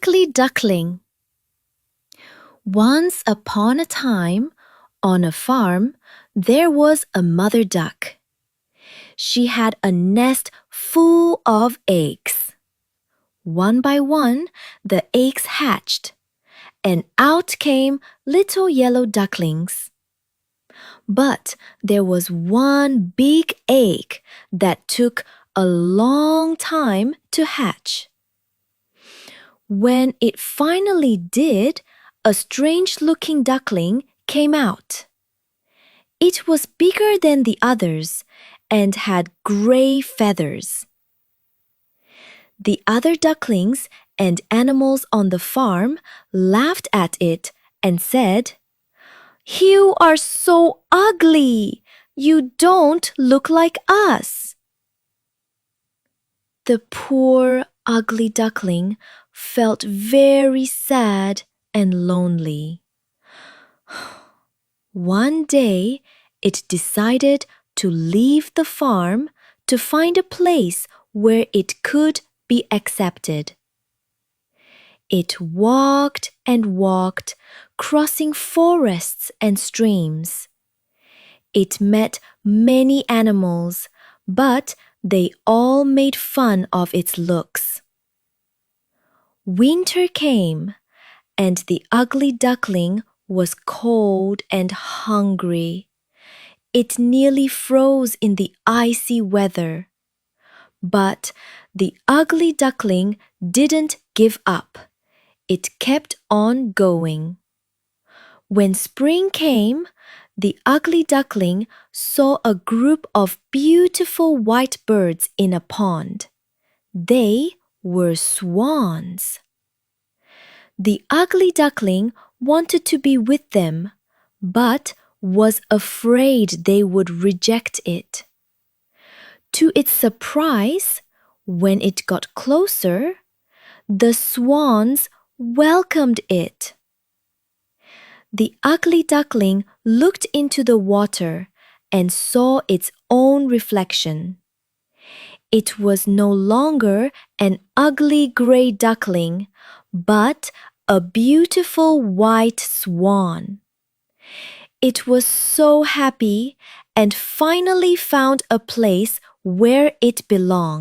Ugly Duckling. Once upon a time, on a farm, there was a mother duck. She had a nest full of eggs. One by one, the eggs hatched, and out came little yellow ducklings. But there was one big egg that took a long time to hatch. When it finally did, a strange-looking duckling came out. It was bigger than the others and had gray feathers. The other ducklings and animals on the farm laughed at it and said, "You are so ugly! You don't look like us." The poor ugly duckling felt very sad and lonely. One day, it decided to leave the farm to find a place where it could be accepted. It walked and walked, crossing forests and streams. It met many animals, but they all made fun of its looks. Winter came, and the ugly duckling was cold and hungry. It nearly froze in the icy weather. But the ugly duckling didn't give up. It kept on going. When spring came, the ugly duckling saw a group of beautiful white birds in a pond. They were swans. The ugly duckling wanted to be with them, but was afraid they would reject it. To its surprise, when it got closer, the swans welcomed it. The ugly duckling looked into the water and saw its own reflection. It was no longer an ugly gray duckling, but a beautiful white swan. It was so happy and finally found a place where it belonged.